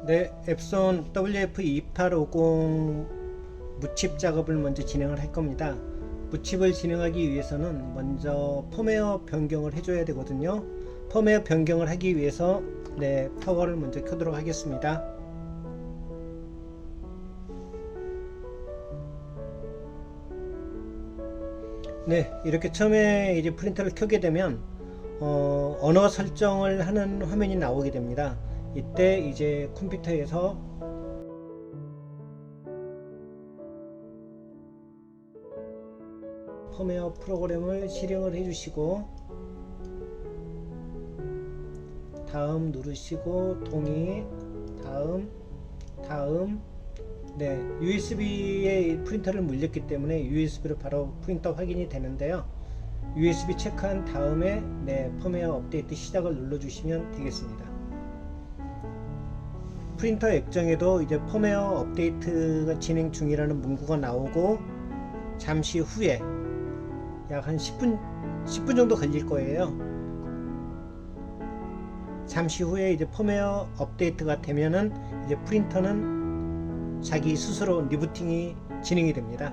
네, 앱손 WF2850 무칩 작업을 먼저 진행을 할 겁니다. 무칩을 진행하기 위해서는 먼저 펌웨어 변경을 해줘야 되거든요. 펌웨어 변경을 하기 위해서 파워를 먼저 켜도록 하겠습니다. 네, 이렇게 처음에 이제 프린터를 켜게 되면 언어 설정을 하는 화면이 나오게 됩니다. 이때 이제 컴퓨터에서 펌웨어 프로그램을 실행을 해주시고 다음 누르시고 동의, 다음 USB에 프린터를 물렸기 때문에 USB로 바로 프린터 확인이 되는데요. USB 체크한 다음에 펌웨어 업데이트 시작을 눌러주시면 되겠습니다. 프린터 액정에도 이제 펌웨어 업데이트가 진행 중이라는 문구가 나오고 잠시 후에 약 한 10분 정도 걸릴 거예요. 잠시 후에 이제 펌웨어 업데이트가 되면은 이제 프린터는 자기 스스로 리부팅이 진행이 됩니다.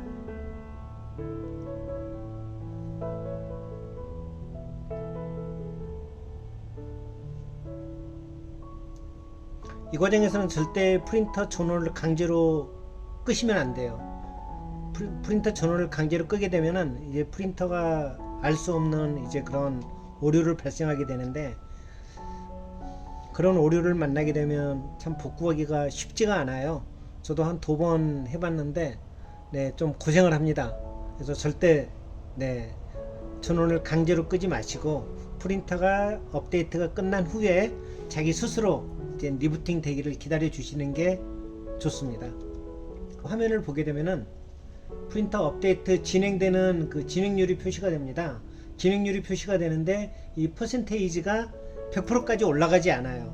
이 과정에서는 절대 프린터 전원을 강제로 끄시면 안 돼요. 프린터 전원을 강제로 끄게 되면은 이제 프린터가 알 수 없는 이제 그런 오류를 발생하게 되는데, 그런 오류를 만나게 되면 참 복구하기가 쉽지가 않아요. 저도 한 2번 해봤는데 좀 고생을 합니다. 그래서 절대 전원을 강제로 끄지 마시고 프린터가 업데이트가 끝난 후에 자기 스스로 이제 리부팅 되기를 기다려 주시는 게 좋습니다. 화면을 보게 되면은 프린터 업데이트 진행되는 그 진행률이 표시가 됩니다. 진행률이 표시가 되는데 이 퍼센테이지가 100%까지 올라가지 않아요.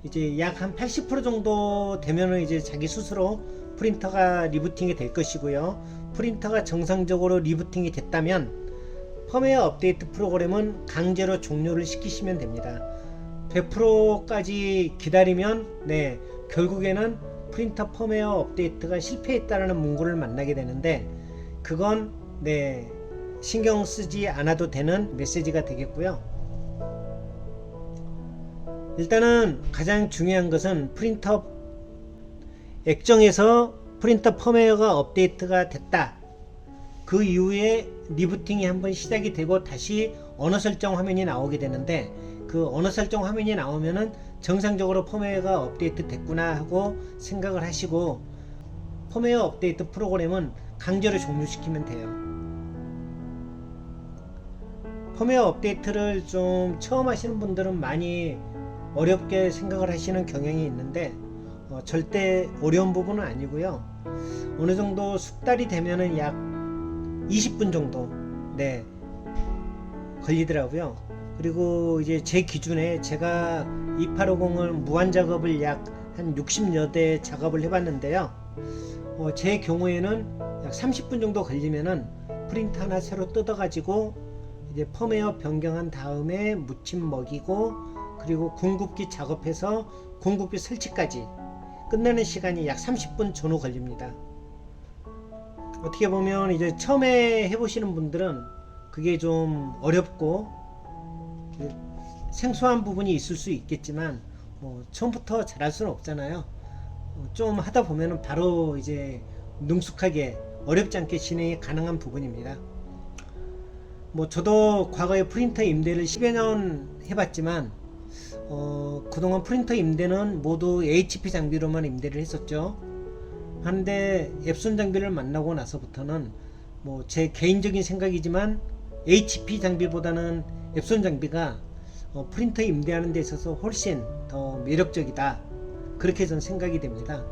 이제 약 한 80% 정도 되면은 이제 자기 스스로 프린터가 리부팅이 될 것이고요. 프린터가 정상적으로 리부팅이 됐다면 펌웨어 업데이트 프로그램은 강제로 종료를 시키시면 됩니다. 100%까지 기다리면 결국에는 프린터 펌웨어 업데이트가 실패했다는 문구를 만나게 되는데, 그건 신경 쓰지 않아도 되는 메시지가 되겠고요. 일단은 가장 중요한 것은 프린터 액정에서 프린터 펌웨어가 업데이트가 됐다. 그 이후에 리부팅이 한번 시작이 되고 다시 언어 설정 화면이 나오게 되는데, 그 언어 설정 화면이 나오면은 정상적으로 펌웨어가 업데이트 됐구나 하고 생각을 하시고, 펌웨어 업데이트 프로그램은 강제로 종료시키면 돼요. 펌웨어 업데이트를 좀 처음 하시는 분들은 많이 어렵게 생각을 하시는 경향이 있는데 절대 어려운 부분은 아니고요. 어느 정도 숙달이 되면은 약 20분 정도 걸리더라고요. 그리고 이제 제 기준에 제가 2850을 무한 작업을 약 한 60여 대 작업을 해봤는데요. 제 경우에는 약 30분 정도 걸리면은 프린터 하나 새로 뜯어가지고 이제 펌웨어 변경한 다음에 무칩 먹이고, 그리고 공급기 작업해서 공급기 설치까지 끝내는 시간이 약 30분 전후 걸립니다. 어떻게 보면 이제 처음에 해보시는 분들은 그게 좀 어렵고 생소한 부분이 있을 수 있겠지만 처음부터 잘할 수는 없잖아요. 좀 하다 보면은 바로 이제 능숙하게 어렵지 않게 진행이 가능한 부분입니다. 저도 과거에 프린터 임대를 10여 년 해봤지만 그동안 프린터 임대는 모두 HP 장비로만 임대를 했었죠. 그런데 앱손 장비를 만나고 나서부터는 제 개인적인 생각이지만 HP 장비보다는 앱손 장비가 프린터 임대하는 데 있어서 훨씬 더 매력적이다, 그렇게 저는 생각이 됩니다.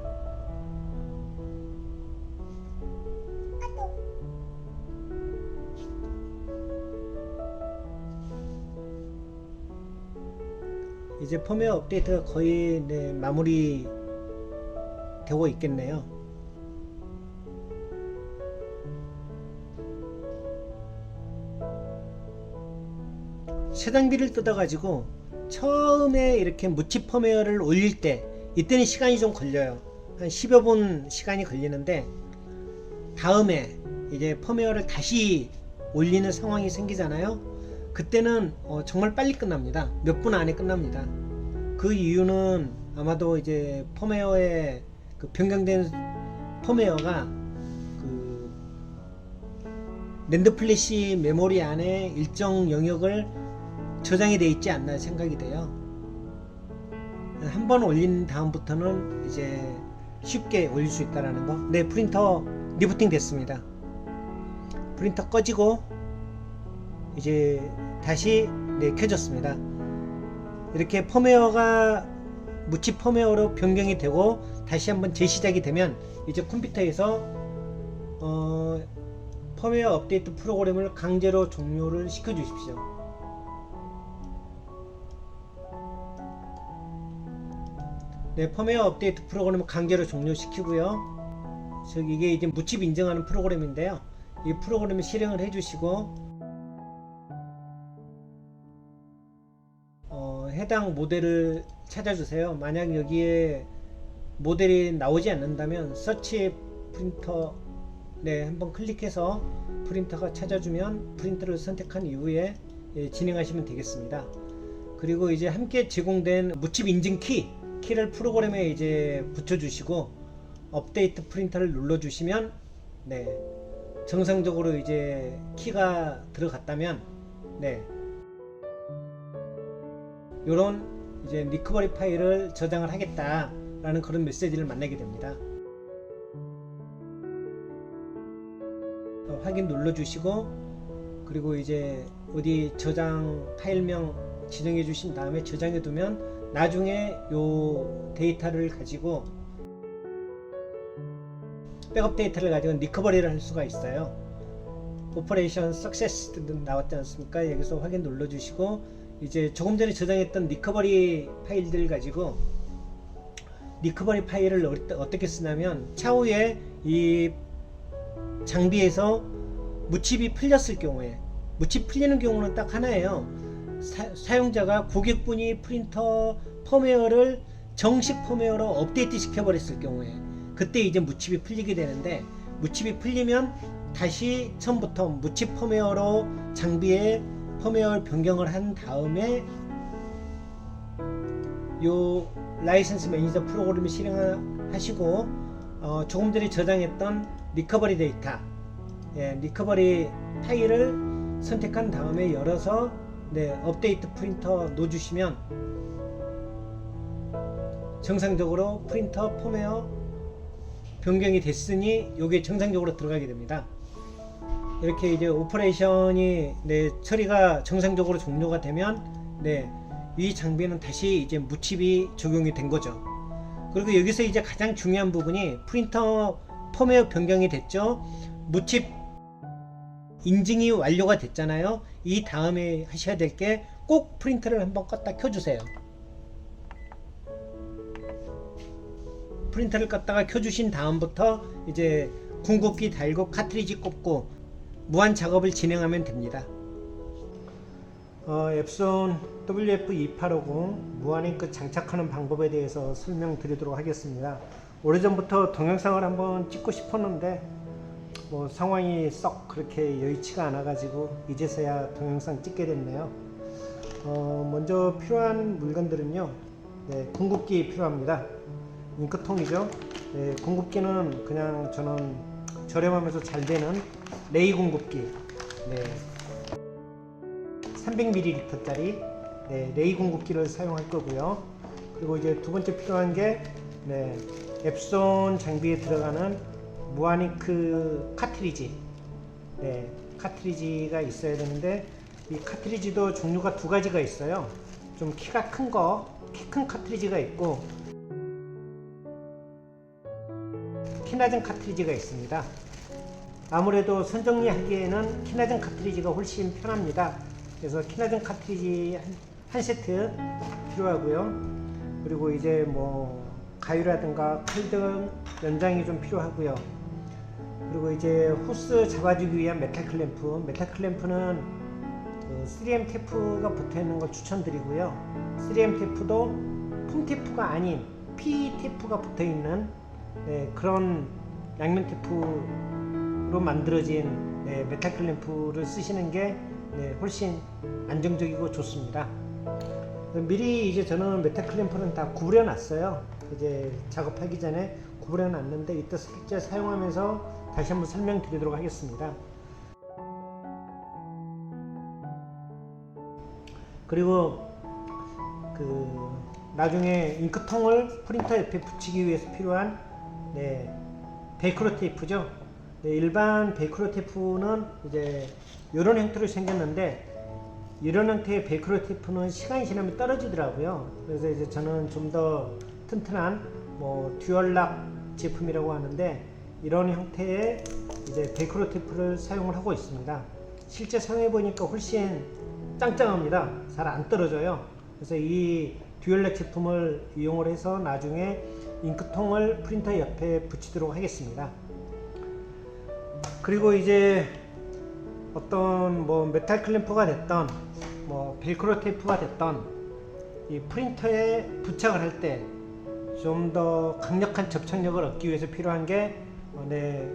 이제 펌웨어 업데이트가 거의 마무리 되고 있겠네요. 새 장비를 뜯어 가지고 처음에 이렇게 무칩 펌웨어를 올릴 때 이때는 시간이 좀 걸려요. 한 10여 분 시간이 걸리는데, 다음에 이제 펌웨어를 다시 올리는 상황이 생기잖아요. 그때는 정말 빨리 끝납니다. 몇 분 안에 끝납니다. 그 이유는 아마도 이제 펌웨어의 그 변경된 펌웨어가 그 랜드 플래시 메모리 안에 일정 영역을 저장이 되어 있지 않나 생각이 돼요. 한번 올린 다음부터는 이제 쉽게 올릴 수 있다라는 거. 네, 프린터 리부팅 됐습니다. 프린터 꺼지고 이제 다시 켜졌습니다. 이렇게 펌웨어가 무치 펌웨어로 변경이 되고 다시 한번 재시작이 되면 이제 컴퓨터에서 펌웨어 업데이트 프로그램을 강제로 종료를 시켜 주십시오. 네, 펌웨어 업데이트 프로그램을 강제로 종료시키고요. 이게 이제 무칩 인증하는 프로그램인데요. 이 프로그램을 실행을 해주시고 해당 모델을 찾아주세요. 만약 여기에 모델이 나오지 않는다면 서치 프린터 한번 클릭해서 프린터가 찾아주면 프린터를 선택한 이후에 진행하시면 되겠습니다. 그리고 이제 함께 제공된 무칩 인증 키를 프로그램에 이제 붙여주시고 업데이트 프린터를 눌러주시면 정상적으로 이제 키가 들어갔다면 요런 이제 리커버리 파일을 저장을 하겠다라는 그런 메시지를 만나게 됩니다. 확인 눌러주시고 그리고 이제 어디 저장 파일명 지정해 주신 다음에 저장해 두면 나중에 요 데이터를 가지고 백업 데이터를 가지고 리커버리를 할 수가 있어요. 오퍼레이션 석세스 나왔지 않습니까? 여기서 확인 눌러주시고 이제 조금 전에 저장했던 리커버리 파일들 가지고 리커버리 파일을 어떻게 쓰냐면 차후에 이 장비에서 무칩이 풀렸을 경우에 무칩 풀리는 경우는 딱 하나예요. 사용자가 고객분이 프린터 펌웨어를 정식 펌웨어로 업데이트 시켜버렸을 경우에 그때 이제 무칩이 풀리게 되는데 무칩이 풀리면 다시 처음부터 무칩 펌웨어로 장비에 펌웨어 변경을 한 다음에 요 라이선스 매니저 프로그램을 실행하시고 조금 전에 저장했던 리커버리 데이터 리커버리 파일을 선택한 다음에 열어서 업데이트 프린터 넣어주시면 정상적으로 프린터 펌웨어 변경이 됐으니 요게 정상적으로 들어가게 됩니다. 이렇게 이제 오퍼레이션이 처리가 정상적으로 종료가 되면 이 장비는 다시 이제 무칩이 적용이 된 거죠. 그리고 여기서 이제 가장 중요한 부분이 프린터 펌웨어 변경이 됐죠. 무칩 인증이 완료가 됐잖아요. 이 다음에 하셔야 될 게 꼭 프린터를 한번 껐다 켜주세요. 프린터를 껐다가 켜주신 다음부터 이제 궁극기 달고 카트리지 꼽고 무한 작업을 진행하면 됩니다. 앱손 WF2850 무한잉크 장착하는 방법에 대해서 설명드리도록 하겠습니다. 오래전부터 동영상을 한번 찍고 싶었는데 상황이 썩 그렇게 여의치가 않아 가지고 이제서야 동영상 찍게 됐네요. 먼저 필요한 물건들은요, 궁극기 필요합니다. 잉크통이죠. 궁극기는 그냥 저는 저렴하면서 잘 되는 레이 궁극기 300ml 짜리 레이 궁극기를 사용할 거고요. 그리고 이제 두 번째 필요한 게 앱손 장비에 들어가는 무한잉크 카트리지 카트리지가 있어야 되는데 이 카트리지도 종류가 두 가지가 있어요. 좀 키가 큰 거, 키 큰 카트리지가 있고 키 낮은 카트리지가 있습니다. 아무래도 선정리하기에는 키 낮은 카트리지가 훨씬 편합니다. 그래서 키 낮은 카트리지 한 세트 필요하고요. 그리고 이제 가위라든가 칼 등 연장이 좀 필요하고요. 그리고 이제 호스 잡아주기 위한 메탈 클램프는 3M 테이프가 붙어 있는 걸 추천드리고요. 3M 테이프도 폼 테이프가 아닌 P 테이프가 붙어 있는 그런 양면 테이프로 만들어진 메탈 클램프를 쓰시는 게 훨씬 안정적이고 좋습니다. 미리 이제 저는 메탈 클램프는 다 구부려 놨어요. 이제 작업하기 전에 구부려 놨는데 이따 실제 사용하면서 다시 한번 설명드리도록 하겠습니다. 그리고 나중에 잉크통을 프린터 옆에 붙이기 위해서 필요한 베이크로 테이프죠. 일반 베이크로 테이프는 이제 이런 형태로 생겼는데, 이런 형태의 베이크로 테이프는 시간이 지나면 떨어지더라고요. 그래서 이제 저는 좀 더 튼튼한 듀얼락 제품이라고 하는데, 이런 형태의 이제 베이크로 테이프를 사용을 하고 있습니다. 실제 사용해 보니까 훨씬 짱짱합니다. 잘 안 떨어져요. 그래서 이 듀얼락 제품을 이용을 해서 나중에 잉크통을 프린터 옆에 붙이도록 하겠습니다. 그리고 이제 어떤 메탈 클램프가 됐던 벨크로 테이프가 됐던 이 프린터에 부착을 할 때 좀 더 강력한 접착력을 얻기 위해서 필요한 게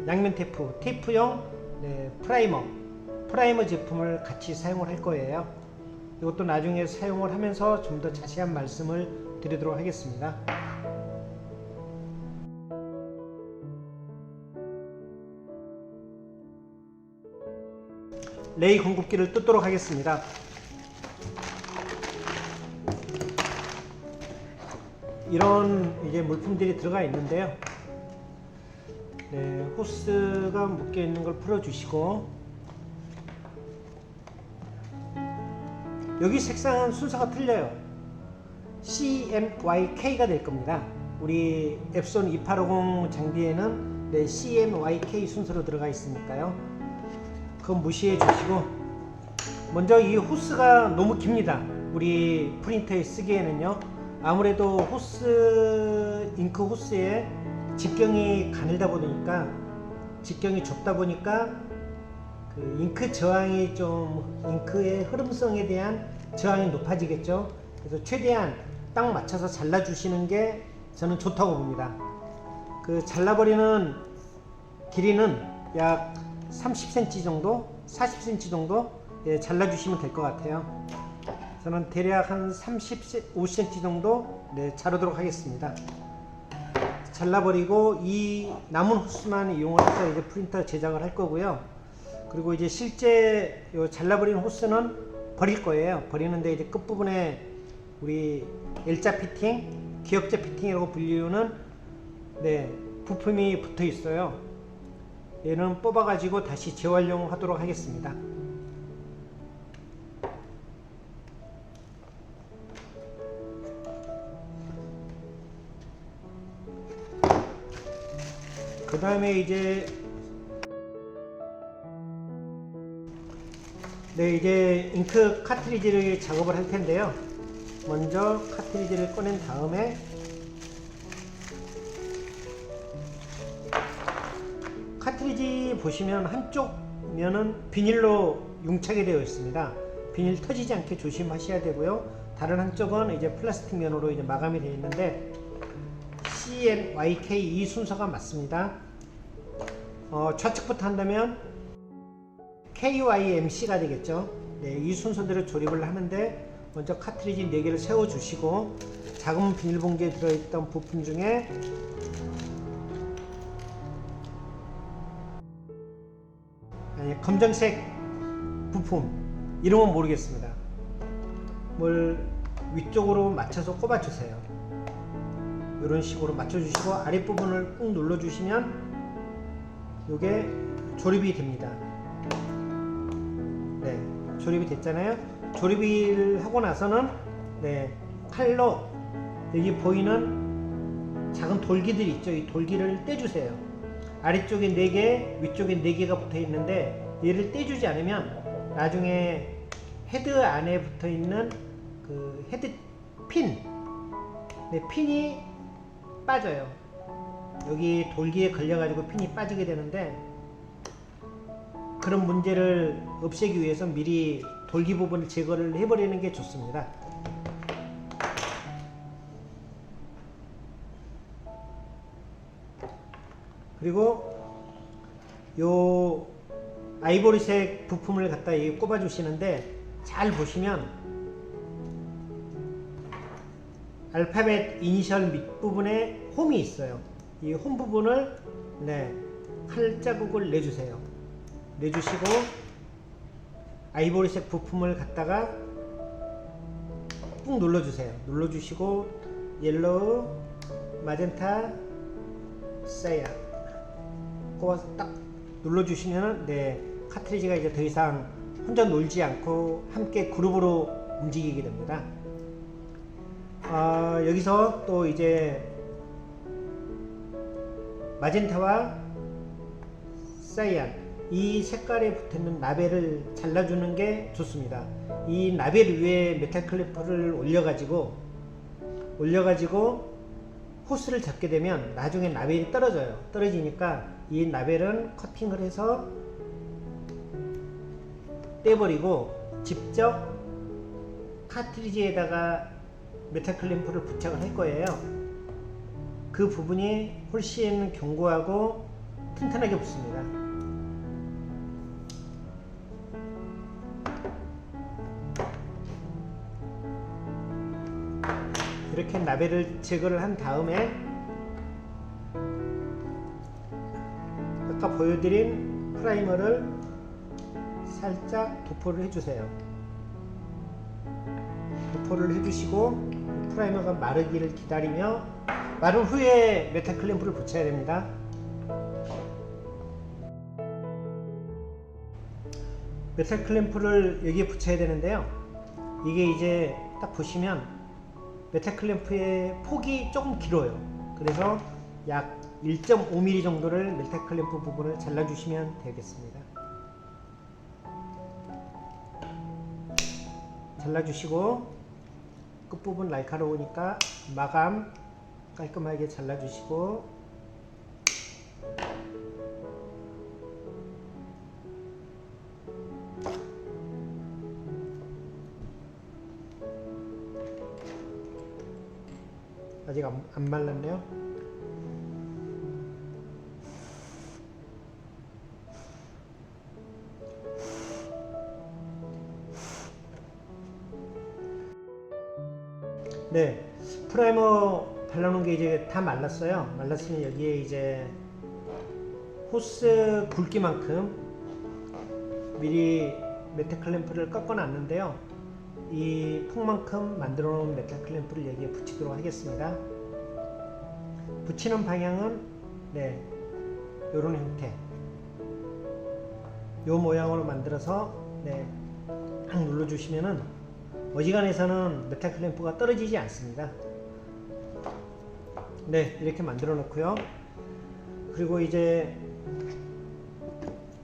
양면 테이프, 테이프용 프라이머 제품을 같이 사용을 할 거예요. 이것도 나중에 사용을 하면서 좀 더 자세한 말씀을 드리도록 하겠습니다. 레이 공급기를 뜯도록 하겠습니다. 이런 이제 물품들이 들어가 있는데요. 호스가 묶여 있는 걸 풀어 주시고, 여기 색상은 순서가 틀려요. CMYK가 될 겁니다. 우리 앱손 2850 장비에는 CMYK 순서로 들어가 있으니까요. 그건 무시해 주시고, 먼저 이 호스가 너무 깁니다. 우리 프린터에 쓰기에는요. 아무래도 잉크 호스에 직경이 가늘다 보니까, 직경이 좁다 보니까 잉크 저항이 잉크의 흐름성에 대한 저항이 높아지겠죠. 그래서 최대한 딱 맞춰서 잘라 주시는 게 저는 좋다고 봅니다. 잘라버리는 길이는 약 30cm 정도, 40cm 정도 잘라 주시면 될 것 같아요. 저는 대략 한 35cm 정도 자르도록 하겠습니다. 잘라버리고 이 남은 호스만 이용을 해서 이제 프린터 제작을 할 거고요. 그리고 이제 실제 잘라버린 호스는 버릴 거예요. 버리는데 이제 끝부분에 우리 L자 피팅, 기역자 피팅이라고 불리우는 부품이 붙어 있어요. 얘는 뽑아 가지고 다시 재활용하도록 하겠습니다. 그 다음에 이제 이제 잉크 카트리지를 작업을 할 텐데요. 먼저 카트리지를 꺼낸 다음에 카트리지 보시면 한쪽 면은 비닐로 융착이 되어 있습니다. 비닐 터지지 않게 조심하셔야 되고요. 다른 한쪽은 이제 플라스틱 면으로 이제 마감이 되어 있는데, CMYK 이 순서가 맞습니다. 좌측부터 한다면 KYMC가 되겠죠. 이 순서대로 조립을 하는데, 먼저 카트리지 4개를 세워 주시고, 작은 비닐봉지에 들어있던 부품 중에 검정색 부품, 이름은 모르겠습니다. 뭘 위쪽으로 맞춰서 꼽아 주세요. 이런 식으로 맞춰 주시고, 아랫부분을 꾹 눌러 주시면 이게 조립이 됩니다. 조립이 됐잖아요. 조립을 하고 나서는 칼로 여기 보이는 작은 돌기들이 있죠. 이 돌기를 떼주세요. 아래쪽에 4개, 위쪽에 4개가 붙어 있는데, 얘를 떼주지 않으면 나중에 헤드 안에 붙어 있는 그 헤드 핀, 핀이 빠져요. 여기 돌기에 걸려 가지고 핀이 빠지게 되는데, 그런 문제를 없애기 위해서 미리 돌기 부분을 제거를 해버리는 게 좋습니다. 그리고 요 아이보리색 부품을 갖다 꼽아 주시는데, 잘 보시면 알파벳 이니셜 밑부분에 홈이 있어요. 이 홈 부분을 칼자국을 내주세요. 내주시고 아이보리색 부품을 갖다가 꾹 눌러주세요. 눌러주시고 옐로우, 마젠타, 사이안 꼽아서 딱 눌러주시면 카트리지가 이제 더 이상 혼자 놀지 않고 함께 그룹으로 움직이게 됩니다. 여기서 또 이제 마젠타와 사이안 이 색깔에 붙어있는 라벨을 잘라주는 게 좋습니다. 이 라벨 위에 메탈 클램프를 올려가지고 호스를 잡게 되면 나중에 라벨이 떨어져요. 떨어지니까 이 라벨은 커팅을 해서 떼버리고 직접 카트리지에다가 메탈 클램프를 부착을 할 거예요. 그 부분이 훨씬 견고하고 튼튼하게 붙습니다. 이렇게 라벨을 제거를 한 다음에 아까 보여드린 프라이머를 살짝 도포를 해주세요. 도포를 해주시고 프라이머가 마르기를 기다리며, 마른 후에 메탈 클램프를 붙여야 됩니다. 메탈 클램프를 여기에 붙여야 되는데요, 이게 이제 딱 보시면 메탈 클램프의 폭이 조금 길어요. 그래서 약 1.5mm 정도를 메탈 클램프 부분을 잘라주시면 되겠습니다. 잘라주시고 끝부분 날카로우니까 마감 깔끔하게 잘라주시고, 아직 안 말랐네요. 프라이머 발라놓은 게 이제 다 말랐어요. 말랐으면 여기에 이제 호스 굵기만큼 미리 메탈 클램프를 꺾어 놨는데요, 이 폭만큼 만들어 놓은 메탈 클램프를 여기에 붙이도록 하겠습니다. 붙이는 방향은 요런 형태, 요 모양으로 만들어서 딱 눌러주시면은 어지간해서는 메탈 클램프가 떨어지지 않습니다. 이렇게 만들어 놓고요. 그리고 이제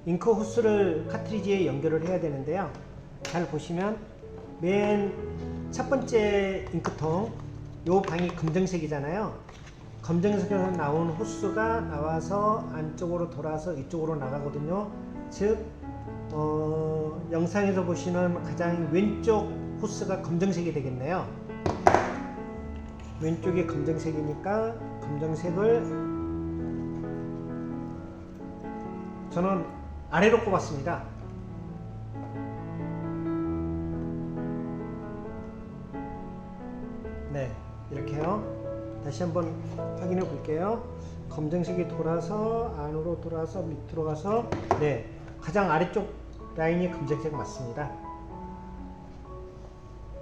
잉크 호스를 카트리지에 연결을 해야 되는데요, 잘 보시면 맨 첫 번째 잉크통, 요 방이 검정색이잖아요. 검정색에서 나온 호스가 나와서 안쪽으로 돌아서 이쪽으로 나가거든요. 즉 영상에서 보시는 가장 왼쪽 호스가 검정색이 되겠네요. 왼쪽이 검정색이니까 검정색을 저는 아래로 꼽았습니다. 이렇게요. 다시 한번 확인해 볼게요. 검정색이 돌아서 안으로 돌아서 밑으로 가서 가장 아래쪽 라인이 검정색 맞습니다.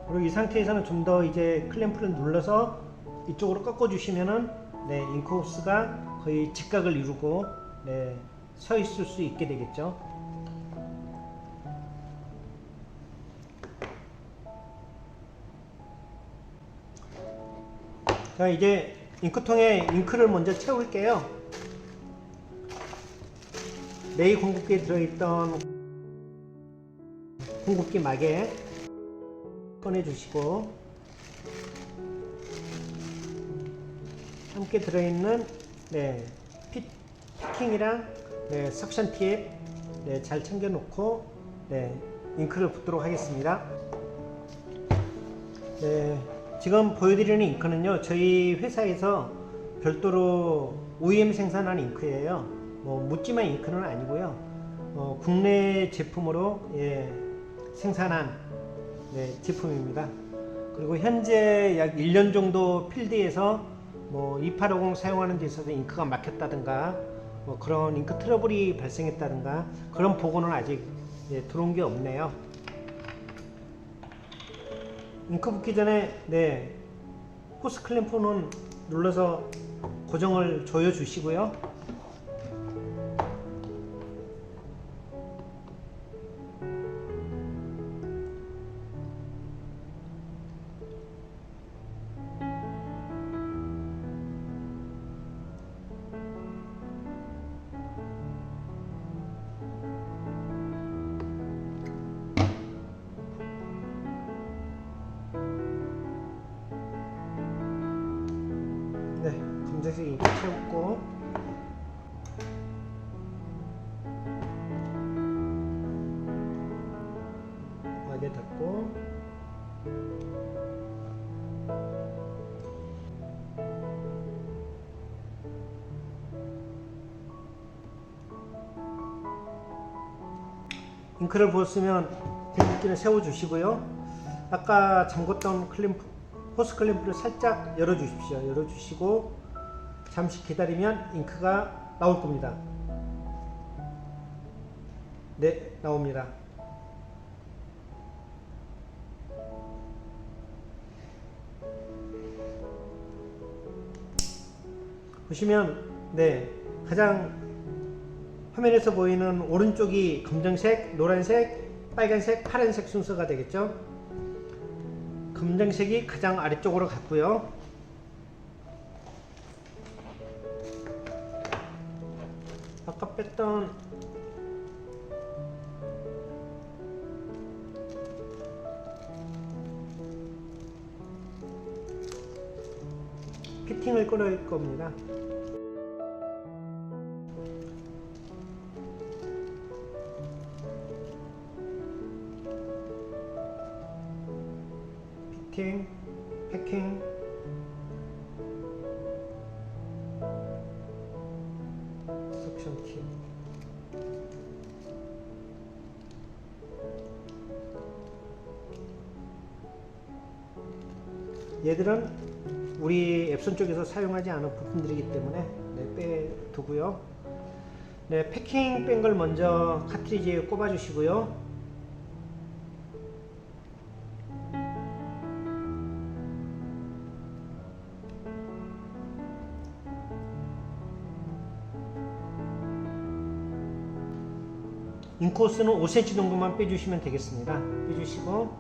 그리고 이 상태에서는 좀 더 이제 클램프를 눌러서 이쪽으로 꺾어 주시면은 잉크 호스가 거의 직각을 이루고 서 있을 수 있게 되겠죠. 자, 이제 잉크통에 잉크를 먼저 채울게요. 레이 공급기에 들어있던 공급기 막에 꺼내주시고, 함께 들어있는 피킹이랑 석션 팁 잘 챙겨 놓고 잉크를 붓도록 하겠습니다. 지금 보여드리는 잉크는요, 저희 회사에서 별도로 OEM 생산한 잉크예요. 묻지마 잉크는 아니고요. 국내 제품으로 생산한 제품입니다. 그리고 현재 약 1년 정도 필드에서 2850 사용하는 데 있어서 잉크가 막혔다든가 그런 잉크 트러블이 발생했다든가 그런 보고는 아직 들어온 게 없네요. 잉크 붓기 전에 호스 클램프는 눌러서 고정을 조여 주시고요. 검정색 잉크 채웠고 막에 닫고 잉크를 부었으면 빈기를 세워 주시고요. 아까 잠궜던 호스 클램프를 살짝 열어 주십시오. 열어 주시고 잠시 기다리면 잉크가 나올 겁니다. 네, 나옵니다. 보시면 가장 화면에서 보이는 오른쪽이 검정색, 노란색, 빨간색, 파란색 순서가 되겠죠. 검정색이 가장 아래쪽으로 갔고요. 아까 뺐던 피팅을 끊을 겁니다. 피팅, 패킹, 석션키. 얘들은 우리 앱손 쪽에서 사용하지 않은 부품들이기 때문에 빼두고요. 패킹 뺀 걸 먼저 카트리지에 꼽아 주시고요. 인코스는 5cm 정도만 빼주시면 되겠습니다. 빼주시고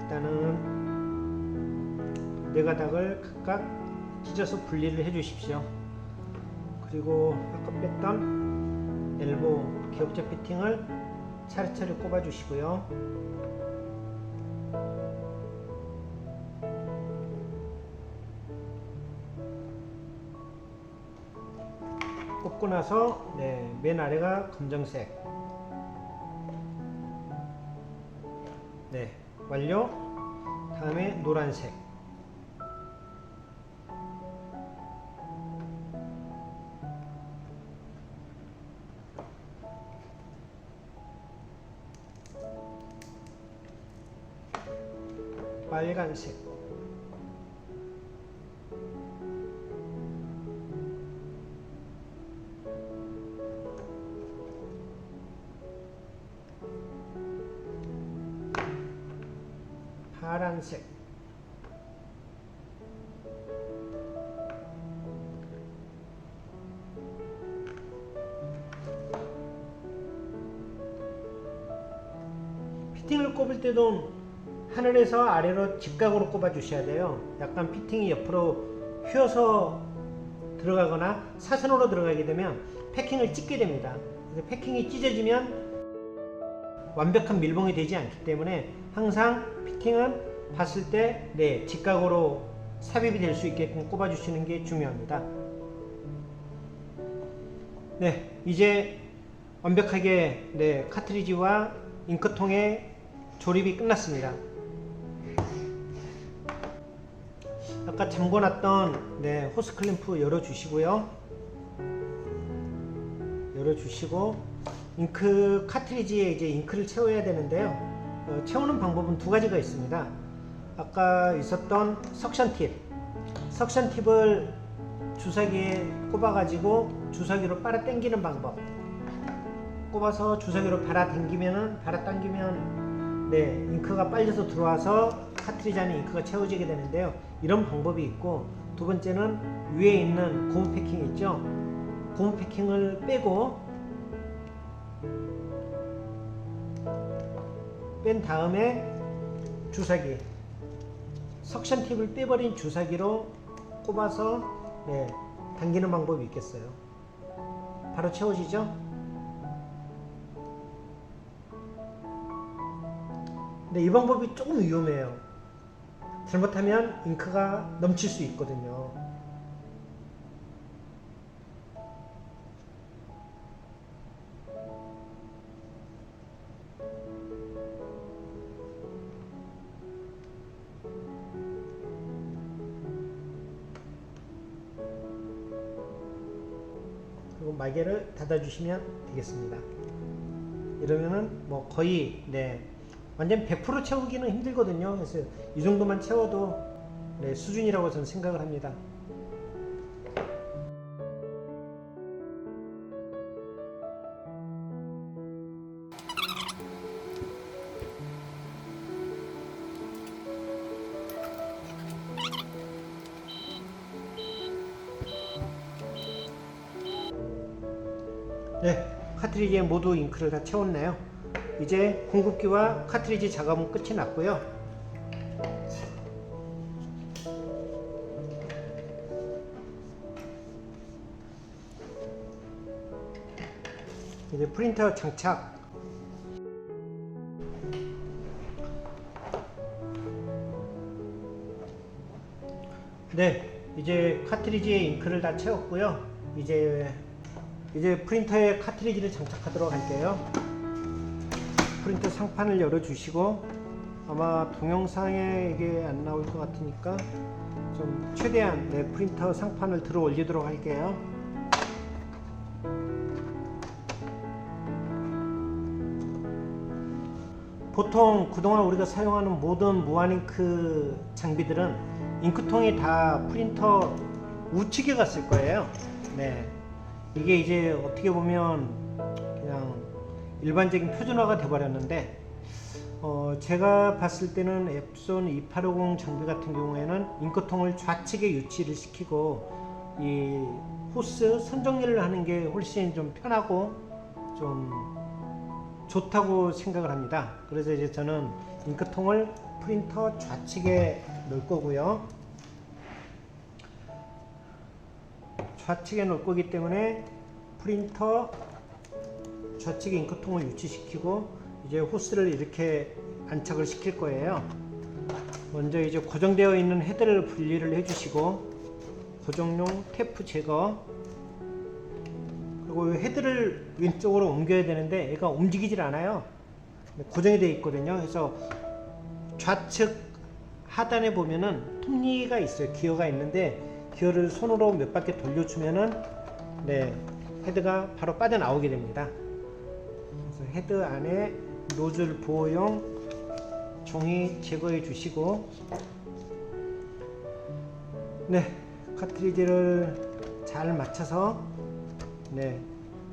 일단은 네 가닥을 각각 찢어서 분리를 해 주십시오. 그리고 아까 뺐던 엘보 기역자 피팅을 차례차례 꼽아 주시고요. 꼽고 나서 맨 아래가 검정색. 완료. 다음에 노란색. 빨간색. 파란색. 피팅을 꼽을 때도 하늘에서 아래로 직각으로 꼽아 주셔야 돼요. 약간 피팅이 옆으로 휘어서 들어가거나 사선으로 들어가게 되면 패킹을 찢게 됩니다. 그래서 패킹이 찢어지면 완벽한 밀봉이 되지 않기 때문에 항상 피팅은 봤을 때 직각으로 삽입이 될 수 있게끔 꼽아 주시는 게 중요합니다. 이제 완벽하게 카트리지와 잉크통의 조립이 끝났습니다. 아까 아까 잠궈놨던 호스 클램프 열어주시고요. 열어주시고 잉크 카트리지에 이제 잉크를 채워야 되는데요. 채우는 방법은 두 가지가 있습니다. 아까 있었던 석션 팁을 주사기에 꼽아가지고 주사기로 빨아 당기는 방법. 꼽아서 주사기로 빨아 당기면 잉크가 빨려서 들어와서 카트리지 안에 잉크가 채워지게 되는데요. 이런 방법이 있고, 두 번째는 위에 있는 고무 패킹 있죠. 고무 패킹을 뺀 다음에 주사기, 석션 팁을 빼버린 주사기로 꼽아서 당기는 방법이 있겠어요. 바로 채워지죠. 근데 이 방법이 조금 위험해요. 잘못하면 잉크가 넘칠 수 있거든요. 그리고 마개를 닫아주시면 되겠습니다. 이러면은 뭐 거의 완전 100% 채우기는 힘들거든요. 그래서 이 정도만 채워도 수준이라고 저는 생각을 합니다. 카트리지에 모두 잉크를 다 채웠네요. 이제 공급기와 카트리지 작업은 끝이 났고요. 이제 프린터 장착. 이제 카트리지에 잉크를 다 채웠고요. 이제 프린터에 카트리지를 장착하도록 할게요. 프린터 상판을 열어주시고, 아마 동영상에 이게 안 나올 것 같으니까 좀 최대한 프린터 상판을 들어 올리도록 할게요. 보통 그동안 우리가 사용하는 모든 무한잉크 장비들은 잉크통이 다 프린터 우측에 갔을 거예요. 이게 이제 어떻게 보면 그냥 일반적인 표준화가 돼버렸는데, 제가 봤을 때는 앱손 2850 장비 같은 경우에는 잉크통을 좌측에 위치를 시키고 이 호스 선정리를 하는 게 훨씬 좀 편하고 좀 좋다고 생각을 합니다. 그래서 이제 저는 잉크통을 프린터 좌측에 넣을 거고요. 좌측에 놓을 거기 때문에 프린터 좌측에 잉크통을 위치시키고 이제 호스를 이렇게 안착을 시킬 거예요. 먼저 이제 고정되어 있는 헤드를 분리를 해주시고, 고정용 테이프 제거, 그리고 헤드를 왼쪽으로 옮겨야 되는데 얘가 움직이질 않아요. 고정이 되어 있거든요. 그래서 좌측 하단에 보면은 톱니가 있어요. 기어가 있는데 기어를 손으로 몇 바퀴 돌려주면은 헤드가 바로 빠져나오게 됩니다. 그래서 헤드 안에 노즐 보호용 종이 제거해 주시고, 카트리지를 잘 맞춰서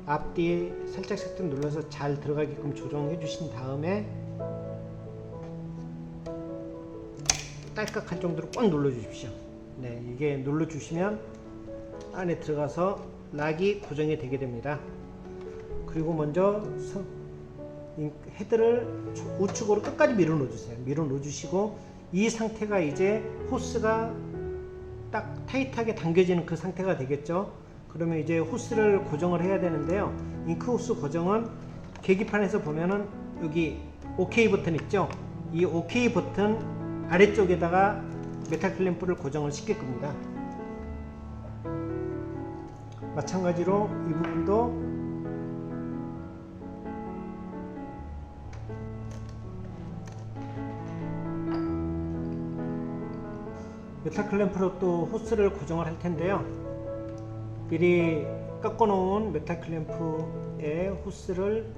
앞뒤 살짝 눌러서 잘 들어가게끔 조정해 주신 다음에 딸깍할 정도로 꽉 눌러 주십시오. 이게 눌러 주시면 안에 들어가서 락이 고정이 되게 됩니다. 그리고 먼저 헤드를 우측으로 끝까지 밀어 넣어 주세요. 밀어 넣어 주시고, 이 상태가 이제 호스가 딱 타이트하게 당겨지는 그 상태가 되겠죠. 그러면 이제 호스를 고정을 해야 되는데요. 잉크 호스 고정은 계기판에서 보면은 여기 OK 버튼 있죠. 이 OK 버튼 아래쪽에다가 메탈 클램프를 고정을 시킬 겁니다. 마찬가지로 이 부분도 메탈 클램프로 또 호스를 고정을 할 텐데요. 미리 깎아 놓은 메탈 클램프에 호스를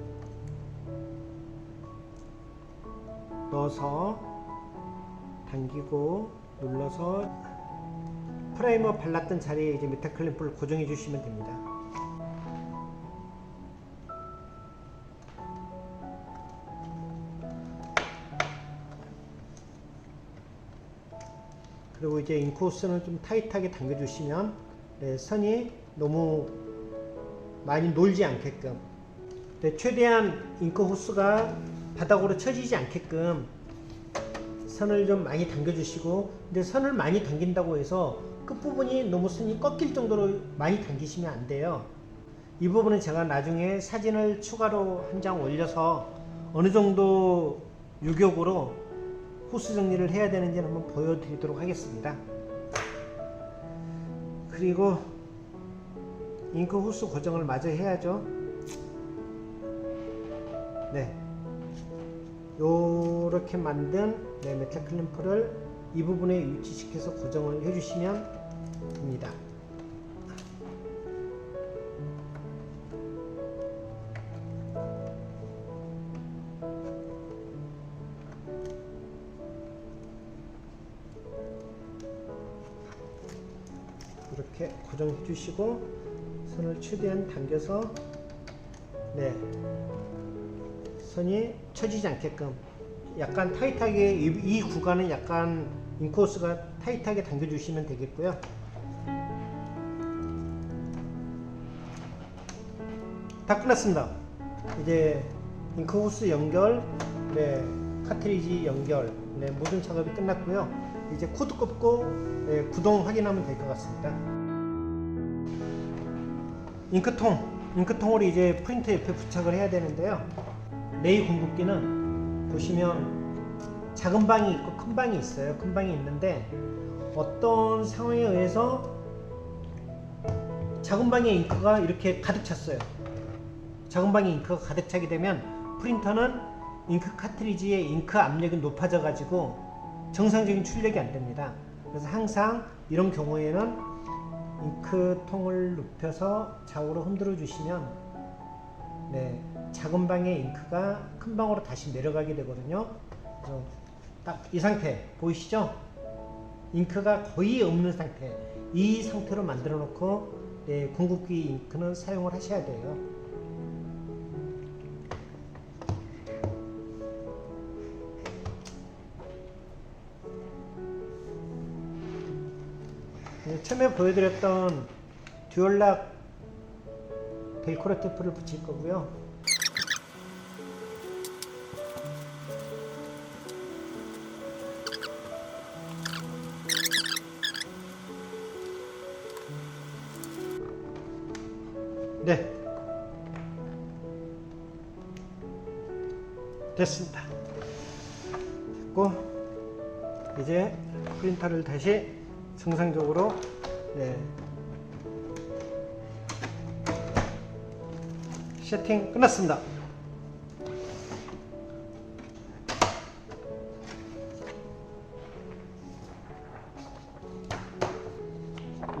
넣어서 당기고 눌러서 프라이머 발랐던 자리에 이제 메탈 클램프를 고정해 주시면 됩니다. 그리고 이제 잉크 호스는 좀 타이트하게 당겨 주시면 선이 너무 많이 놀지 않게끔, 최대한 잉크 호스가 바닥으로 쳐지지 않게끔 선을 좀 많이 당겨 주시고, 근데 선을 많이 당긴다고 해서 끝부분이 너무 선이 꺾일 정도로 많이 당기시면 안 돼요. 이 부분은 제가 나중에 사진을 추가로 한 장 올려서 어느 정도 유격으로 호스 정리를 해야 되는지는 한번 보여드리도록 하겠습니다. 그리고 잉크 호스 고정을 마저 해야죠. 네, 요렇게 만든 메탈 클램프를 이 부분에 위치시켜서 고정을 해주시면 됩니다. 이렇게 고정해 주시고 선을 최대한 당겨서 선이 쳐지지 않게끔 약간 타이트하게, 이 구간은 약간 잉크 호스가 타이트하게 당겨 주시면 되겠고요. 다 끝났습니다. 이제 잉크 호스 연결, 카트리지 연결, 모든 작업이 끝났고요. 이제 코드 꼽고 구동 확인하면 될 것 같습니다. 잉크통을 이제 프린터 옆에 부착을 해야 되는데요. 레이 공급기는 보시면 작은 방이 있고 큰 방이 있어요. 큰 방이 있는데 어떤 상황에 의해서 작은 방에 잉크가 이렇게 가득 찼어요. 작은 방에 잉크가 가득 차게 되면 프린터는 잉크 카트리지의 잉크 압력이 높아져 가지고 정상적인 출력이 안 됩니다. 그래서 항상 이런 경우에는 잉크통을 눕혀서 좌우로 흔들어 주시면 작은 방의 잉크가 큰 방으로 다시 내려가게 되거든요. 그래서 딱 이 상태 보이시죠? 잉크가 거의 없는 상태, 이 상태로 만들어 놓고 공급기 잉크는 사용을 하셔야 돼요. 처음에 보여드렸던 듀얼락 벨크로 테이프를 붙일 거고요. 네, 됐습니다. 됐고 이제 프린터를 다시 정상적으로 세팅 끝났습니다.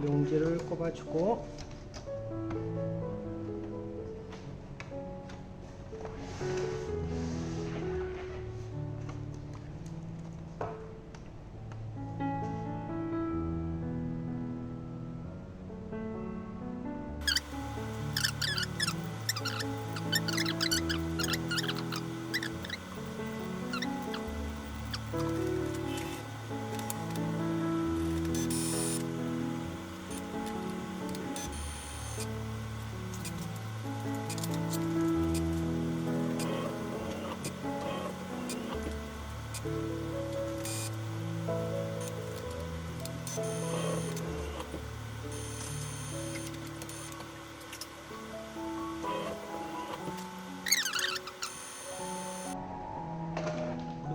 용지를 꼽아주고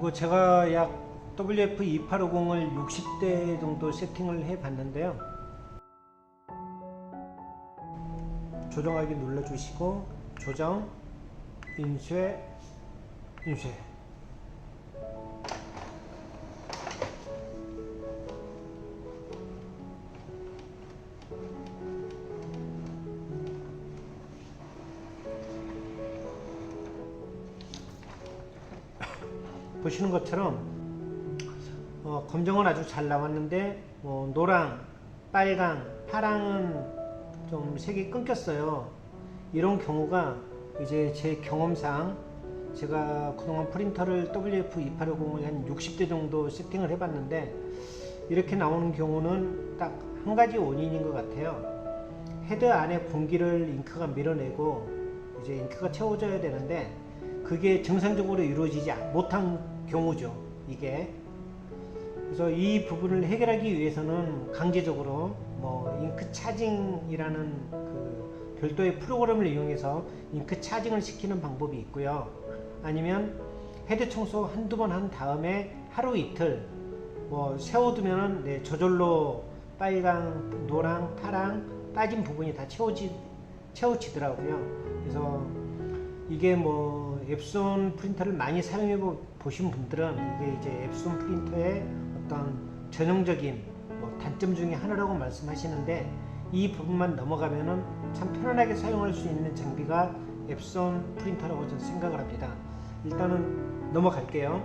그리고 제가 약 WF2850을 60대 정도 세팅을 해 봤는데요. 조정하기 눌러 주시고 조정, 인쇄, 인쇄. 보시는 것처럼 검정은 아주 잘 나왔는데 노랑, 빨강, 파랑은 좀 색이 끊겼어요. 이런 경우가 이제 제 경험상 제가 그동안 프린터를 WF-2850을 한 60대 정도 세팅을 해봤는데 이렇게 나오는 경우는 딱 한 가지 원인인 것 같아요. 헤드 안에 공기를 잉크가 밀어내고 이제 잉크가 채워져야 되는데 그게 정상적으로 이루어지지 못한 경우죠, 이게. 그래서 이 부분을 해결하기 위해서는 강제적으로 잉크 차징이라는 그 별도의 프로그램을 이용해서 잉크 차징을 시키는 방법이 있고요. 아니면 헤드 청소 한두 번 한 다음에 하루 이틀 세워두면은 저절로 빨강, 노랑, 파랑 빠진 부분이 다 채워지더라고요. 그래서 이게 앱손 프린터를 많이 사용해 보신 분들은 이게 이제 앱손 프린터의 어떤 전형적인 단점 중에 하나라고 말씀하시는데 이 부분만 넘어가면은 참 편안하게 사용할 수 있는 장비가 앱손 프린터라고 저는 생각을 합니다. 일단은 넘어갈게요.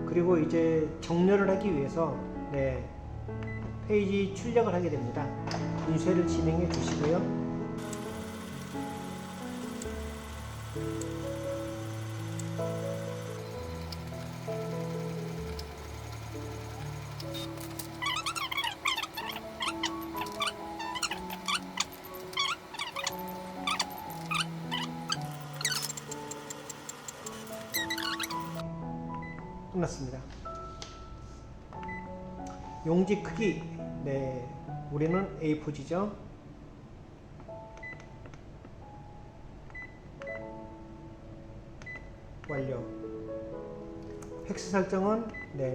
그리고 이제 정렬을 하기 위해서 페이지 출력을 하게 됩니다. 인쇄를 진행해 주시고요. 끝났습니다. 용지 크기 우리는 A4지죠. 완료. 팩스 설정은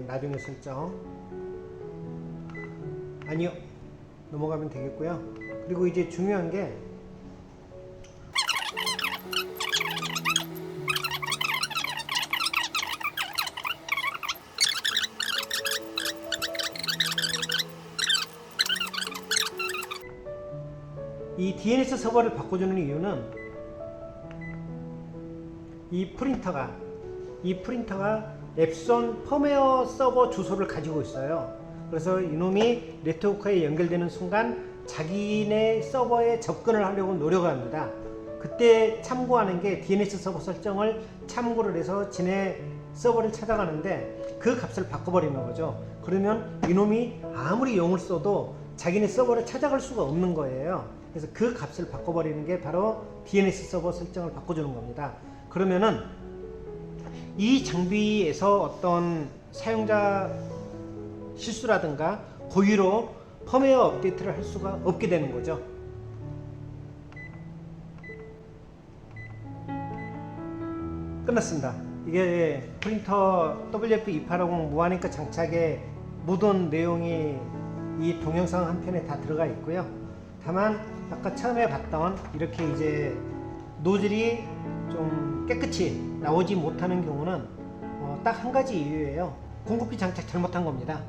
나중에 설정. 아니요, 넘어가면 되겠고요. 그리고 이제 중요한 게 이 DNS 서버를 바꿔주는 이유는 이 프린터가 앱손 펌웨어 서버 주소를 가지고 있어요. 그래서 이놈이 네트워크에 연결되는 순간 자기네 서버에 접근을 하려고 노력을 합니다. 그때 참고하는 게 DNS 서버 설정을 참고를 해서 지네 서버를 찾아가는데 그 값을 바꿔버리는 거죠. 그러면 이놈이 아무리 용을 써도 자기네 서버를 찾아갈 수가 없는 거예요. 그래서 그 값을 바꿔버리는 게 바로 DNS 서버 설정을 바꿔주는 겁니다. 그러면은 이 장비에서 어떤 사용자 실수라든가 고의로 펌웨어 업데이트를 할 수가 없게 되는 거죠. 끝났습니다. 이게 프린터 WF-2850 무한잉크 장착의 모든 내용이 이 동영상 한 편에 다 들어가 있고요. 다만 아까 처음에 봤던 이렇게 이제 노즐이 좀 깨끗이 나오지 못하는 경우는 딱 한 가지 이유예요. 공급기 장착 잘못한 겁니다.